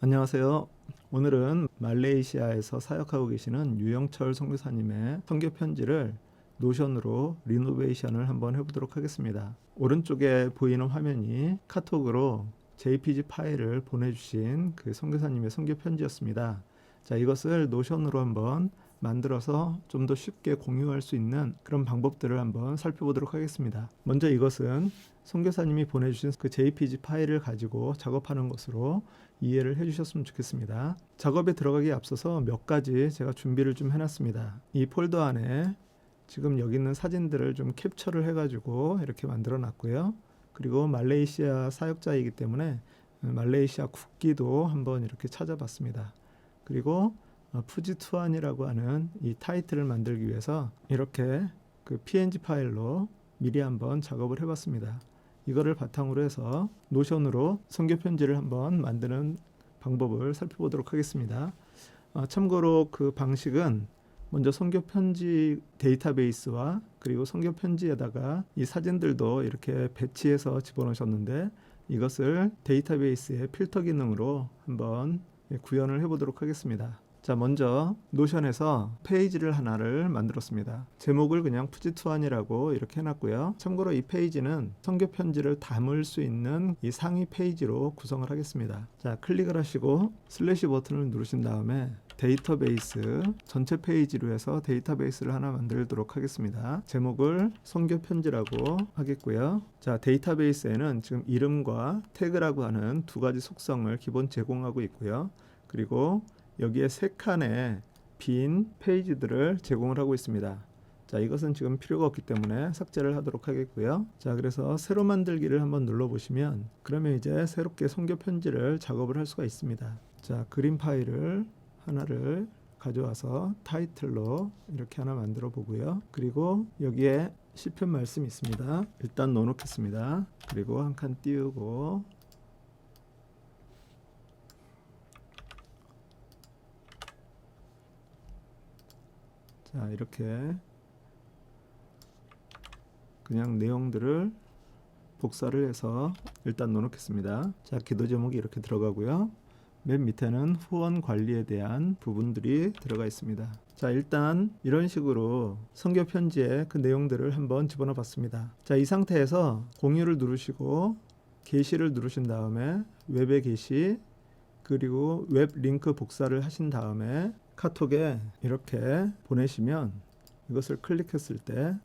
안녕하세요. 오늘은 말레이시아에서 사역하고 계시는 유영철 선교사님의 선교 편지를 노션으로 리노베이션을 한번 해보도록 하겠습니다. 오른쪽에 보이는 화면이 카톡으로 JPG 파일을 보내주신 그 선교사님의 선교 편지였습니다. 자, 이것을 노션으로 한번 만들어서 좀 더 쉽게 공유할 수 있는 그런 방법들을 한번 살펴보도록 하겠습니다. 먼저 이것은 선교사님이 보내주신 그 JPG 파일을 가지고 작업하는 것으로 이해를 해주셨으면 좋겠습니다. 작업에 들어가기에 앞서서 몇 가지 제가 준비를 좀 해놨습니다. 이 폴더 안에 지금 여기 있는 사진들을 좀 캡처를 해가지고 이렇게 만들어 놨고요. 그리고 말레이시아 사역자이기 때문에 말레이시아 국기도 한번 이렇게 찾아봤습니다. 그리고 푸지투안이라고 하는 이 타이틀을 만들기 위해서 이렇게 그 PNG 파일로 미리 한번 작업을 해봤습니다. 이거를 바탕으로 해서 노션으로 선교 편지를 한번 만드는 방법을 살펴보도록 하겠습니다. 참고로 그 방식은 먼저 선교 편지 데이터베이스와 그리고 선교 편지에다가 이 사진들도 이렇게 배치해서 집어넣으셨는데 이것을 데이터베이스의 필터 기능으로 한번 구현을 해보도록 하겠습니다. 자, 먼저 노션에서 페이지를 하나를 만들었습니다. 제목을 그냥 푸지투안이라고 이렇게 해놨고요. 참고로 이 페이지는 선교 편지를 담을 수 있는 이 상위 페이지로 구성을 하겠습니다. 자, 클릭을 하시고 슬래시 버튼을 누르신 다음에 데이터베이스 전체 페이지로 해서 데이터베이스를 하나 만들도록 하겠습니다. 제목을 선교 편지라고 하겠고요. 자, 데이터베이스에는 지금 이름과 태그라고 하는 두 가지 속성을 기본 제공하고 있고요. 그리고 여기에 세 칸의 빈 페이지들을 제공을 하고 있습니다. 자, 이것은 지금 필요가 없기 때문에 삭제를 하도록 하겠고요. 자, 그래서 새로 만들기를 한번 눌러보시면 그러면 이제 새롭게 선교 편지를 작업을 할 수가 있습니다. 자, 그림 파일을 하나를 가져와서 타이틀로 이렇게 하나 만들어 보고요. 그리고 여기에 시편 말씀이 있습니다. 일단 넣어 놓겠습니다. 그리고 한 칸 띄우고 자, 이렇게 그냥 내용들을 복사를 해서 일단 넣어놓겠습니다. 자, 기도 제목이 이렇게 들어가고요. 맨 밑에는 후원 관리에 대한 부분들이 들어가 있습니다. 자, 일단 이런 식으로 선교 편지에 그 내용들을 한번 집어넣어 봤습니다. 자, 이 상태에서 공유를 누르시고 게시를 누르신 다음에 웹의 게시 그리고 웹 링크 복사를 하신 다음에 카톡에 이렇게 보내시면 이것을 클릭했을 때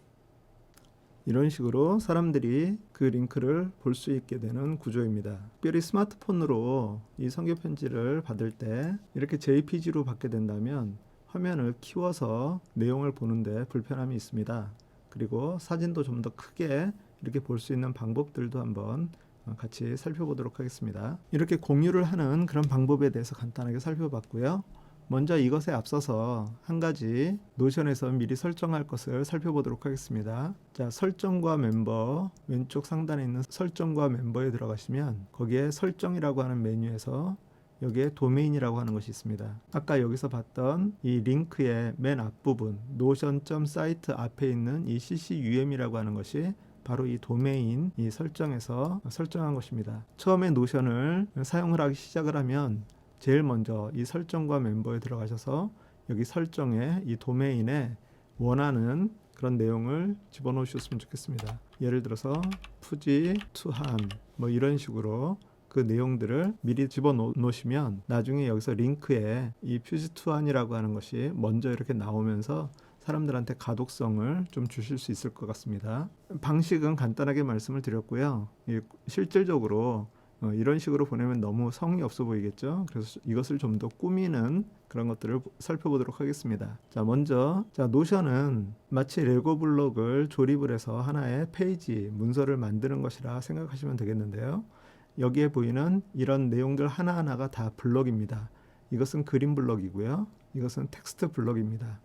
이런 식으로 사람들이 그 링크를 볼 수 있게 되는 구조입니다. 특별히 스마트폰으로 이 선교 편지를 받을 때 이렇게 JPG로 받게 된다면 화면을 키워서 내용을 보는데 불편함이 있습니다. 그리고 사진도 좀 더 크게 이렇게 볼 수 있는 방법들도 한번 같이 살펴보도록 하겠습니다. 이렇게 공유를 하는 그런 방법에 대해서 간단하게 살펴봤고요. 먼저 이것에 앞서서 한 가지 노션에서 미리 설정할 것을 살펴보도록 하겠습니다. 자, 설정과 멤버 왼쪽 상단에 있는 설정과 멤버에 들어가시면 거기에 설정이라고 하는 메뉴에서 여기에 도메인이라고 하는 것이 있습니다. 아까 여기서 봤던 이 링크의 맨 앞부분 notion.site 앞에 있는 이 ccum이라고 하는 것이 바로 이 도메인 이 설정에서 설정한 것입니다. 처음에 노션을 사용을 하기 시작을 하면 제일 먼저 이 설정과 멤버에 들어가셔서 여기 설정에 이 도메인에 원하는 그런 내용을 집어넣으셨으면 좋겠습니다. 예를 들어서 푸지 투한 뭐 이런 식으로 그 내용들을 미리 집어넣으시면 나중에 여기서 링크에 이 푸지 투한이라고 하는 것이 먼저 이렇게 나오면서 사람들한테 가독성을 좀 주실 수 있을 것 같습니다. 방식은 간단하게 말씀을 드렸고요. 실질적으로 이런 식으로 보내면 너무 성의 없어 보이겠죠. 그래서 이것을 좀 더 꾸미는 그런 것들을 살펴보도록 하겠습니다. 자, 먼저 노션은 마치 레고 블록을 조립을 해서 하나의 페이지 문서를 만드는 것이라 생각하시면 되겠는데요. 여기에 보이는 이런 내용들 하나하나가 다 블록입니다. 이것은 그림 블록이고요. 이것은 텍스트 블록입니다.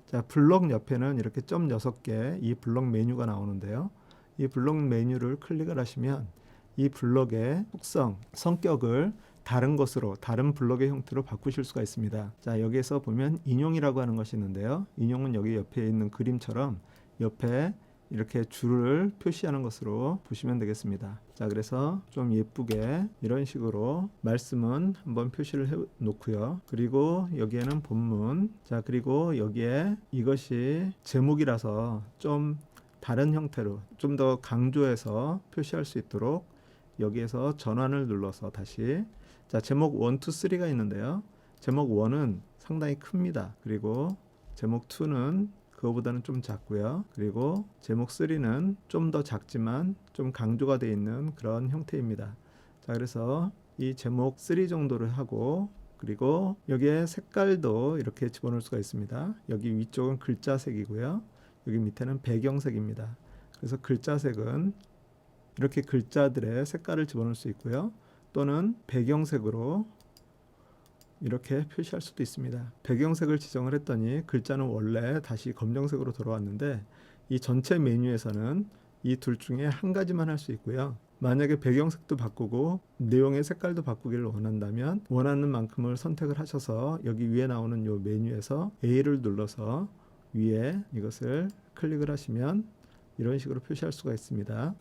자, 블록 옆에는 이렇게 점 6개 이 블록 메뉴가 나오는데요. 이 블록 메뉴를 클릭을 하시면 이 블록의 속성, 성격을 다른 것으로, 다른 블록의 형태로 바꾸실 수가 있습니다. 자, 여기에서 보면 인용이라고 하는 것이 있는데요. 인용은 여기 옆에 있는 그림처럼 옆에 이렇게 줄을 표시하는 것으로 보시면 되겠습니다. 자, 그래서 좀 예쁘게 이런 식으로 말씀은 한번 표시를 해 놓고요. 그리고 여기에는 본문, 자, 그리고 여기에 이것이 제목이라서 좀 다른 형태로 좀 더 강조해서 표시할 수 있도록 여기에서 전환을 눌러서 다시, 자, 제목 1, 2, 3가 있는데요. 제목 1은 상당히 큽니다. 그리고 제목 2는 그거보다는 좀 작고요. 그리고 제목 3는 좀 더 작지만 좀 강조가 되어 있는 그런 형태입니다. 자, 그래서 이 제목 3 정도를 하고, 그리고 여기에 색깔도 이렇게 집어넣을 수가 있습니다. 여기 위쪽은 글자색이고요. 여기 밑에는 배경색입니다. 그래서 글자색은 이렇게 글자들의 색깔을 집어넣을 수 있고요. 또는 배경색으로 이렇게 표시할 수도 있습니다. 배경색을 지정을 했더니 글자는 원래 다시 검정색으로 돌아왔는데, 이 전체 메뉴에서는 이 둘 중에 한 가지만 할 수 있고요. 만약에 배경색도 바꾸고 내용의 색깔도 바꾸기를 원한다면 원하는 만큼을 선택을 하셔서 여기 위에 나오는 이 메뉴에서 A를 눌러서 위에 이것을 클릭을 하시면 이런 식으로 표시할 수가 있습니다.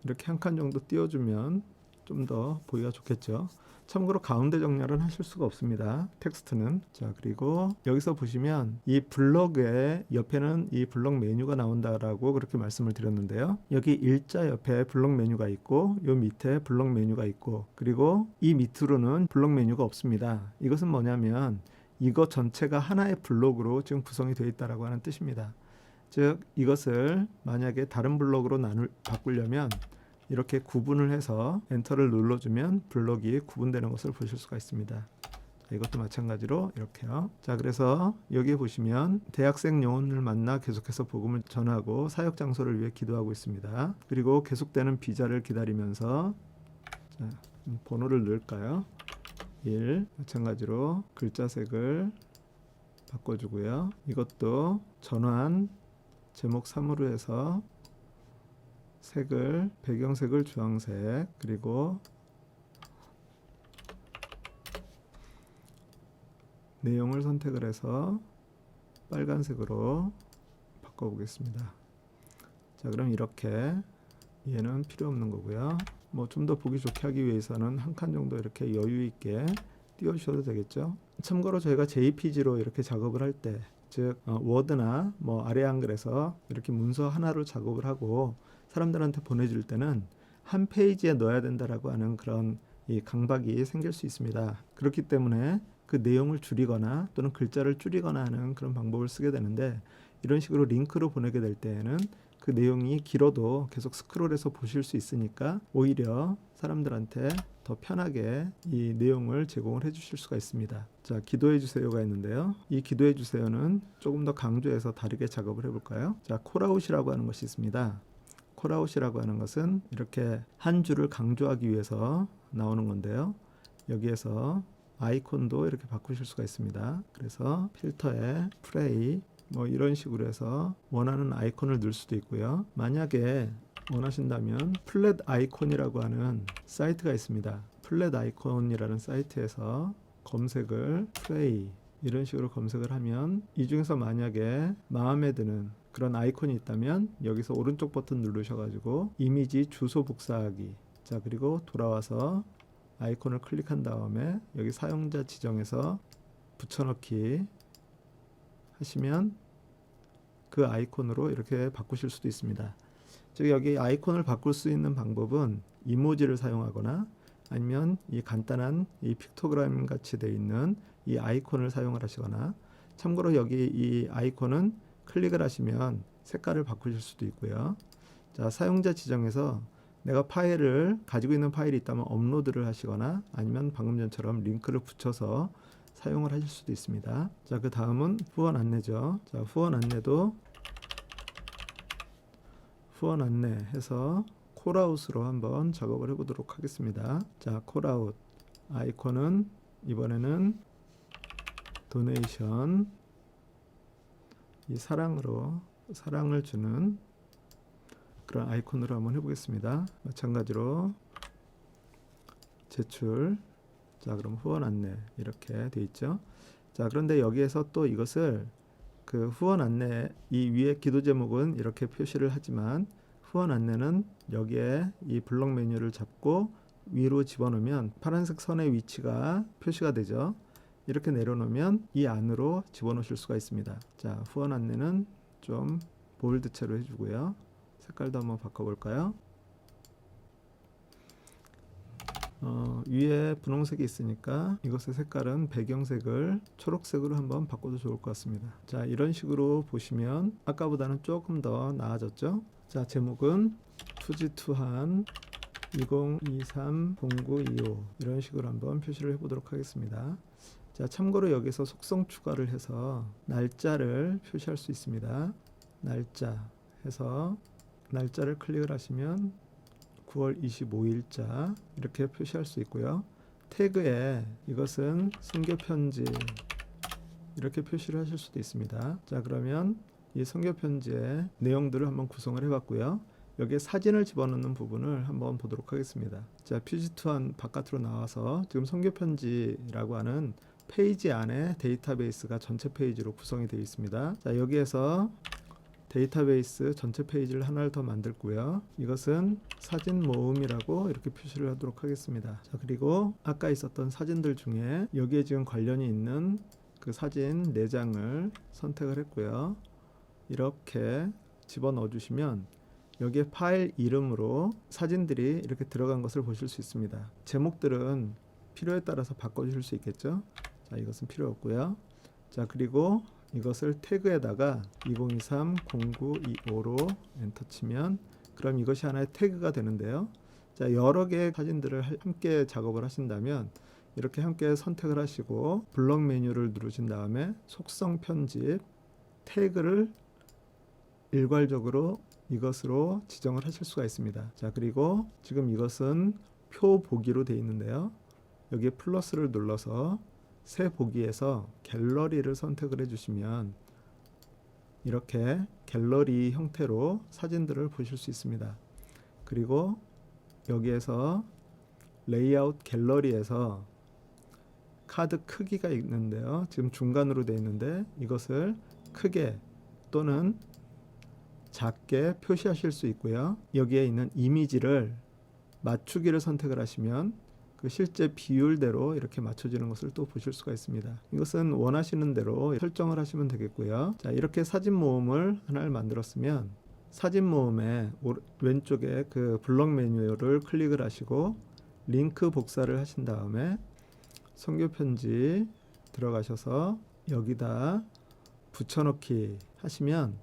이렇게 한 칸 정도 띄워주면 좀 더 보기가 좋겠죠. 참고로 가운데 정렬은 하실 수가 없습니다. 텍스트는. 자, 그리고 여기서 보시면 이 블럭의 옆에는 이 블럭 메뉴가 나온다라고 그렇게 말씀을 드렸는데요. 여기 일자 옆에 블럭 메뉴가 있고 요 밑에 블럭 메뉴가 있고, 그리고 이 밑으로는 블럭 메뉴가 없습니다. 이것은 뭐냐면 이거 전체가 하나의 블록으로 지금 구성이 되어 있다라고 하는 뜻입니다. 즉 이것을 만약에 다른 블록으로 바꾸려면 이렇게 구분을 해서 엔터를 눌러주면 블록이 구분되는 것을 보실 수가 있습니다. 자, 이것도 마찬가지로 이렇게요. 자, 그래서 여기 보시면 대학생 영혼을 만나 계속해서 복음을 전하고 사역 장소를 위해 기도하고 있습니다. 그리고 계속되는 비자를 기다리면서, 자, 번호를 넣을까요? 1. 마찬가지로 글자색을 바꿔주고요. 이것도 전환 제목 3으로 해서 색을, 배경색을 주황색, 그리고 내용을 선택을 해서 빨간색으로 바꿔보겠습니다. 자, 그럼 이렇게, 얘는 필요 없는 거고요. 뭐 좀 더 보기 좋게 하기 위해서는 한 칸 정도 이렇게 여유 있게 띄워주셔도 되겠죠. 참고로 저희가 JPG로 이렇게 작업을 할 때, 즉 워드나 뭐 아래 한글에서 이렇게 문서 하나로 작업을 하고 사람들한테 보내줄 때는 한 페이지에 넣어야 된다라고 하는 그런 이 강박이 생길 수 있습니다. 그렇기 때문에 그 내용을 줄이거나 또는 글자를 줄이거나 하는 그런 방법을 쓰게 되는데, 이런 식으로 링크로 보내게 될 때에는 그 내용이 길어도 계속 스크롤해서 보실 수 있으니까 오히려 사람들한테 더 편하게 이 내용을 제공을 해 주실 수가 있습니다. 자, 기도해 주세요가 있는데요. 이 기도해 주세요는 조금 더 강조해서 다르게 작업을 해볼까요? 자, 콜아웃이라고 하는 것이 있습니다. 콜아웃이라고 하는 것은 이렇게 한 줄을 강조하기 위해서 나오는 건데요. 여기에서 아이콘도 이렇게 바꾸실 수가 있습니다. 그래서 필터에 프레이 뭐 이런 식으로 해서 원하는 아이콘을 넣을 수도 있고요. 만약에 원하신다면 플랫 아이콘이라고 하는 사이트가 있습니다. 플랫 아이콘이라는 사이트에서 검색을 프레이 이런 식으로 검색을 하면 이 중에서 만약에 마음에 드는 그런 아이콘이 있다면 여기서 오른쪽 버튼 누르셔가지고 이미지 주소 복사하기, 자, 그리고 돌아와서 아이콘을 클릭한 다음에 여기 사용자 지정에서 붙여넣기 하시면 그 아이콘으로 이렇게 바꾸실 수도 있습니다. 즉 여기 아이콘을 바꿀 수 있는 방법은 이모지를 사용하거나 아니면 이 간단한 이 픽토그램 같이 되어 있는 이 아이콘을 사용을 하시거나, 참고로 여기 이 아이콘은 클릭을 하시면 색깔을 바꾸실 수도 있고요. 자, 사용자 지정에서 내가 파일을 가지고 있는 파일이 있다면 업로드를 하시거나 아니면 방금 전처럼 링크를 붙여서 사용을 하실 수도 있습니다. 자, 그 다음은 후원 안내죠. 자, 후원 안내도 후원 안내 해서 콜아웃으로 한번 작업을 해보도록 하겠습니다. 자, 콜아웃 아이콘은 이번에는 도네이션, 이 사랑을 주는 그런 아이콘으로 한번 해보겠습니다. 마찬가지로 제출, 자, 그럼 후원 안내 이렇게 돼 있죠. 자, 그런데 여기에서 또 이것을 그 후원 안내 이 위에 기도 제목은 이렇게 표시를 하지만 후원 안내는 여기에 이 블록 메뉴를 잡고 위로 집어넣으면 파란색 선의 위치가 표시가 되죠. 이렇게 내려놓으면 이 안으로 집어넣으실 수가 있습니다. 자, 후원 안내는 좀 볼드체로 해주고요. 색깔도 한번 바꿔볼까요? 위에 분홍색이 있으니까 이것의 색깔은 배경색을 초록색으로 한번 바꿔도 좋을 것 같습니다. 자, 이런 식으로 보시면 아까보다는 조금 더 나아졌죠. 자, 제목은 투지투한 2023-0925 이런 식으로 한번 표시를 해보도록 하겠습니다. 자, 참고로 여기서 속성 추가를 해서 날짜를 표시할 수 있습니다. 날짜 해서 날짜를 클릭을 하시면 9월 25일자 이렇게 표시할 수 있고요. 태그에 이것은 선교 편지 이렇게 표시를 하실 수도 있습니다. 자, 그러면 이 선교 편지의 내용들을 한번 구성을 해봤고요. 여기에 사진을 집어넣는 부분을 한번 보도록 하겠습니다. 자, 퓨지투한 바깥으로 나와서 지금 선교 편지라고 하는 페이지 안에 데이터베이스가 전체 페이지로 구성이 되어 있습니다. 자, 여기에서 데이터베이스 전체 페이지를 하나를 더 만들고요. 이것은 사진 모음이라고 이렇게 표시를 하도록 하겠습니다. 자, 그리고 아까 있었던 사진들 중에 여기에 지금 관련이 있는 그 사진 4장을 선택을 했고요. 이렇게 집어넣어 주시면 여기에 파일 이름으로 사진들이 이렇게 들어간 것을 보실 수 있습니다. 제목들은 필요에 따라서 바꿔주실 수 있겠죠. 자, 이것은 필요 없고요. 자, 그리고 이것을 태그에다가 2023-0925로 엔터 치면 그럼 이것이 하나의 태그가 되는데요. 자, 여러 개의 사진들을 함께 작업을 하신다면 이렇게 함께 선택을 하시고 블록 메뉴를 누르신 다음에 속성 편집 태그를 일괄적으로 이것으로 지정을 하실 수가 있습니다. 자, 그리고 지금 이것은 표 보기로 되어 있는데요. 여기에 플러스를 눌러서 새 보기에서 갤러리를 선택을 해주시면 이렇게 갤러리 형태로 사진들을 보실 수 있습니다. 그리고 여기에서 레이아웃 갤러리에서 카드 크기가 있는데요. 지금 중간으로 되어 있는데 이것을 크게 또는 작게 표시하실 수 있고요. 여기에 있는 이미지를 맞추기를 선택을 하시면 그 실제 비율대로 이렇게 맞춰지는 것을 또 보실 수가 있습니다. 이것은 원하시는 대로 설정을 하시면 되겠고요. 자, 이렇게 사진 모음을 하나를 만들었으면 사진 모음의 왼쪽에 그 블록 메뉴를 클릭을 하시고 링크 복사를 하신 다음에 선교 편지 들어가셔서 여기다 붙여넣기 하시면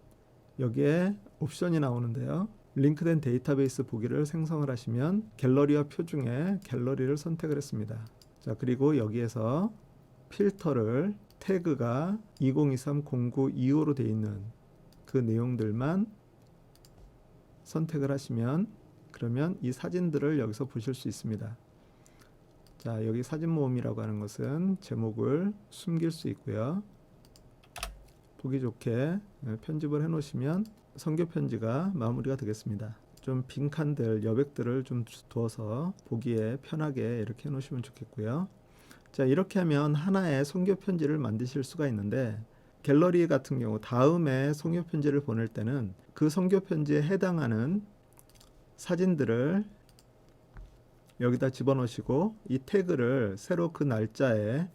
여기에 옵션이 나오는데요. 링크된 데이터베이스 보기를 생성을 하시면 갤러리와 표 중에 갤러리를 선택을 했습니다. 자, 그리고 여기에서 필터를 태그가 2023-0925로 되어 있는 그 내용들만 선택을 하시면 그러면 이 사진들을 여기서 보실 수 있습니다. 자, 여기 사진 모음이라고 하는 것은 제목을 숨길 수 있고요. 보기 좋게 편집을 해 놓으시면 선교 편지가 마무리가 되겠습니다. 좀 빈칸들, 여백들을 좀 두어서 보기에 편하게 이렇게 해 놓으시면 좋겠고요. 자, 이렇게 하면 하나의 선교 편지를 만드실 수가 있는데 갤러리 같은 경우 다음에 선교 편지를 보낼 때는 그 선교 편지에 해당하는 사진들을 여기다 집어넣으시고 이 태그를 새로 그 날짜에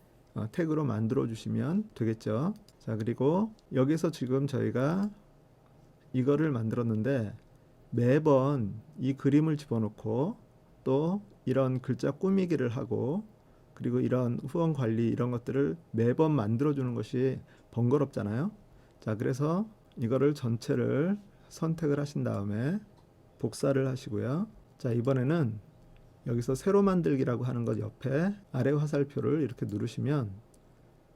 태그로 만들어 주시면 되겠죠. 자, 그리고 여기서 지금 저희가 이거를 만들었는데 매번 이 그림을 집어넣고 또 이런 글자 꾸미기를 하고 그리고 이런 후원 관리 이런 것들을 매번 만들어주는 것이 번거롭잖아요. 자, 그래서 이거를 전체를 선택을 하신 다음에 복사를 하시고요. 자, 이번에는 여기서 새로 만들기라고 하는 것 옆에 아래 화살표를 이렇게 누르시면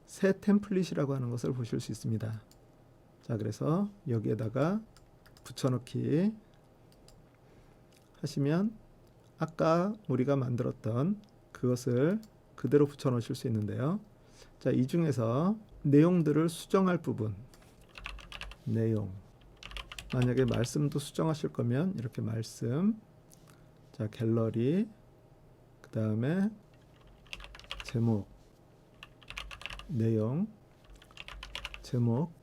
새 템플릿이라고 하는 것을 보실 수 있습니다. 자, 그래서 여기에다가 붙여넣기 하시면 아까 우리가 만들었던 그것을 그대로 붙여넣으실 수 있는데요. 자, 이 중에서 내용들을 수정할 부분 내용 만약에 말씀도 수정하실 거면 이렇게 말씀 자, 갤러리 그 다음에 제목 내용 제목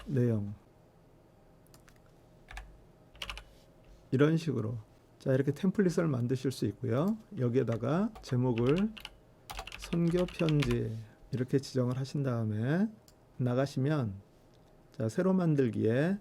내용 이런 식으로 자 이렇게 템플릿을 만드실 수 있고요. 여기에다가 제목을 선교 편지 이렇게 지정을 하신 다음에 나가시면 자 새로 만들기에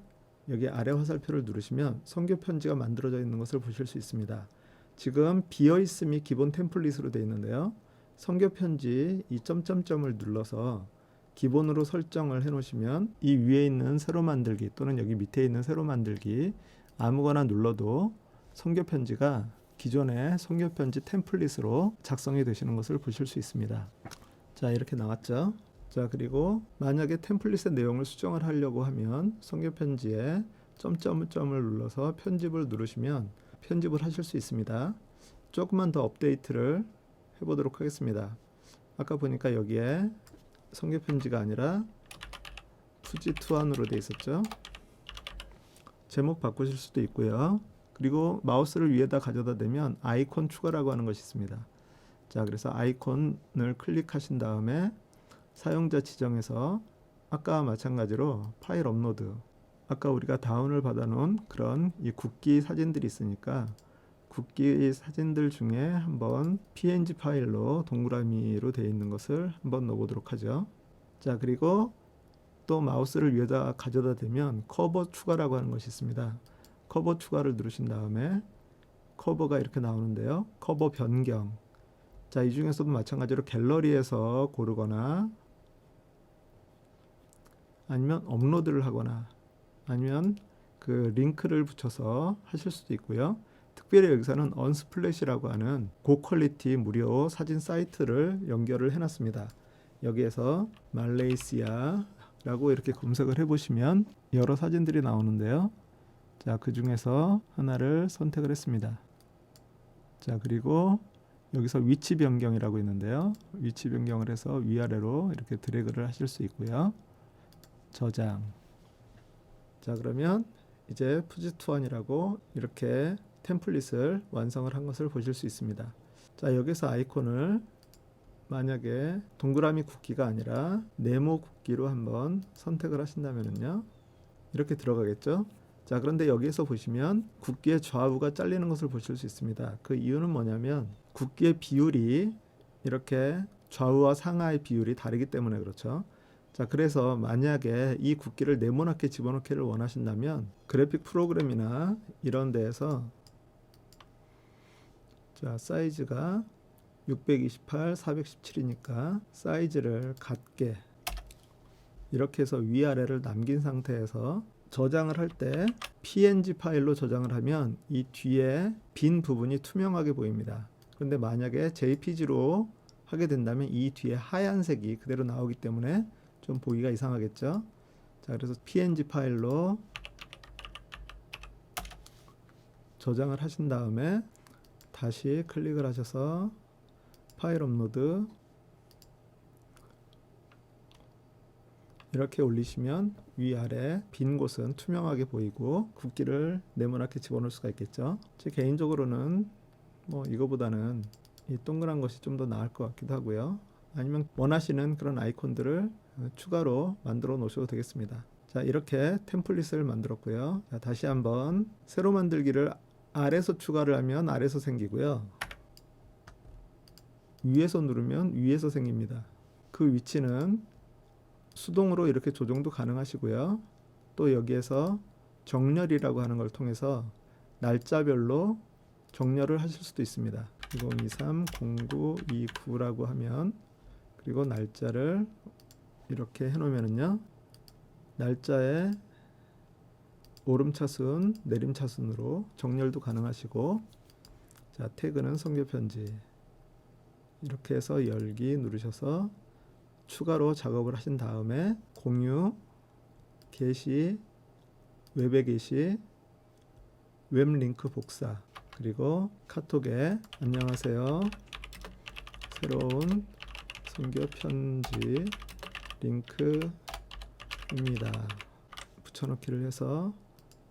여기 아래 화살표를 누르시면 선교 편지가 만들어져 있는 것을 보실 수 있습니다. 지금 비어 있음이 기본 템플릿으로 되어 있는데요. 선교 편지 이 점점점을 눌러서 기본으로 설정을 해 놓으시면 이 위에 있는 새로 만들기 또는 여기 밑에 있는 새로 만들기 아무거나 눌러도 선교 편지가 기존의 선교 편지 템플릿으로 작성이 되시는 것을 보실 수 있습니다. 자 이렇게 나왔죠. 자 그리고 만약에 템플릿의 내용을 수정을 하려고 하면 선교 편지에 점점을 눌러서 편집을 누르시면 편집을 하실 수 있습니다. 조금만 더 업데이트를 해보도록 하겠습니다. 아까 보니까 여기에 선교 편지가 아니라 푸지투안으로 되어 있었죠. 제목 바꾸실 수도 있고요. 그리고 마우스를 위에다 가져다 대면 아이콘 추가라고 하는 것이 있습니다. 자 그래서 아이콘을 클릭하신 다음에 사용자 지정에서 아까와 마찬가지로 파일 업로드 아까 우리가 다운을 받아놓은 그런 이 국기 사진들이 있으니까 국기 사진들 중에 한번 png 파일로 동그라미로 되어 있는 것을 한번 넣어보도록 하죠. 자 그리고 또 마우스를 위에다 가져다 대면 커버 추가라고 하는 것이 있습니다. 커버 추가를 누르신 다음에 커버가 이렇게 나오는데요. 커버 변경 자 이 중에서도 마찬가지로 갤러리에서 고르거나 아니면 업로드를 하거나 아니면 그 링크를 붙여서 하실 수도 있고요. 특별히 여기서는 언스플래시라고 하는 고퀄리티 무료 사진 사이트를 연결을 해놨습니다. 여기에서 말레이시아라고 이렇게 검색을 해보시면 여러 사진들이 나오는데요. 자, 그 중에서 하나를 선택을 했습니다. 자, 그리고 여기서 위치 변경이라고 있는데요. 위치 변경을 해서 위아래로 이렇게 드래그를 하실 수 있고요. 저장. 자, 그러면 이제 푸지투안이라고 이렇게 템플릿을 완성을 한 것을 보실 수 있습니다. 자, 여기서 아이콘을 만약에 동그라미 국기가 아니라 네모 국기로 한번 선택을 하신다면요. 이렇게 들어가겠죠. 자, 그런데 여기에서 보시면 국기의 좌우가 잘리는 것을 보실 수 있습니다. 그 이유는 뭐냐면 국기의 비율이 이렇게 좌우와 상하의 비율이 다르기 때문에 그렇죠. 자, 그래서 만약에 이 국기를 네모나게 집어넣기를 원하신다면 그래픽 프로그램이나 이런 데에서 자, 사이즈가 628, 417이니까 사이즈를 같게 이렇게 해서 위아래를 남긴 상태에서 저장을 할 때 png 파일로 저장을 하면 이 뒤에 빈 부분이 투명하게 보입니다. 그런데 만약에 jpg로 하게 된다면 이 뒤에 하얀색이 그대로 나오기 때문에 좀 보기가 이상하겠죠. 자, 그래서 png 파일로 저장을 하신 다음에 다시 클릭을 하셔서 파일 업로드 이렇게 올리시면 위아래 빈 곳은 투명하게 보이고 국기를 네모나게 집어넣을 수가 있겠죠. 제 개인적으로는 뭐 이거보다는 이 동그란 것이 좀 더 나을 것 같기도 하고요. 아니면 원하시는 그런 아이콘들을 추가로 만들어 놓으셔도 되겠습니다. 자, 이렇게 템플릿을 만들었고요. 자, 다시 한번 새로 만들기를 아래서 추가를 하면 아래서 생기고요. 위에서 누르면 위에서 생깁니다. 그 위치는 수동으로 이렇게 조정도 가능하시고요. 또 여기에서 정렬이라고 하는 걸 통해서 날짜별로 정렬을 하실 수도 있습니다. 2023-0929라고 하면 그리고 날짜를 이렇게 해놓으면요. 날짜에 오름차순, 내림차순으로 정렬도 가능하시고 자, 태그는 선교편지 이렇게 해서 열기 누르셔서 추가로 작업을 하신 다음에 공유, 게시, 웹에 게시, 웹 링크 복사 그리고 카톡에 안녕하세요. 새로운 선교 편지 링크입니다. 붙여넣기를 해서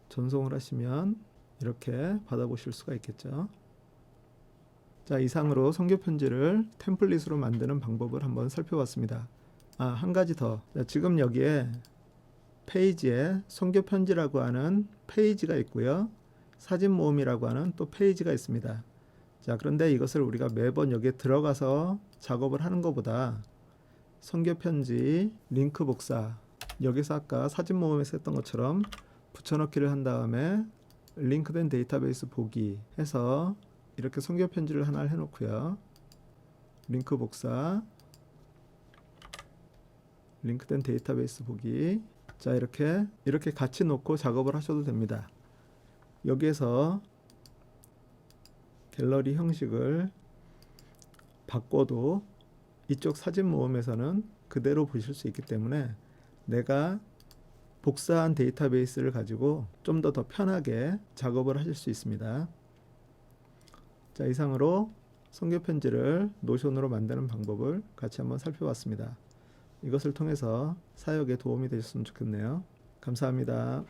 전송을 하시면 이렇게 받아보실 수가 있겠죠. 자, 이상으로 선교 편지를 템플릿으로 만드는 방법을 한번 살펴봤습니다. 한 가지 더. 자, 지금 여기에 페이지에 선교 편지라고 하는 페이지가 있고요. 사진 모음이라고 하는 또 페이지가 있습니다. 자, 그런데 이것을 우리가 매번 여기에 들어가서 작업을 하는 것보다 선교 편지 링크 복사, 여기서 아까 사진 모음에서 했던 것처럼 붙여넣기를 한 다음에 링크된 데이터베이스 보기 해서 이렇게 선교 편지를 하나 해놓고요. 링크 복사, 링크된 데이터베이스 보기. 자, 이렇게 같이 놓고 작업을 하셔도 됩니다. 여기에서 갤러리 형식을 바꿔도 이쪽 사진 모음에서는 그대로 보실 수 있기 때문에 내가 복사한 데이터베이스를 가지고 좀 더 편하게 작업을 하실 수 있습니다. 자, 이상으로 선교 편지를 노션으로 만드는 방법을 같이 한번 살펴봤습니다. 이것을 통해서 사역에 도움이 되셨으면 좋겠네요. 감사합니다.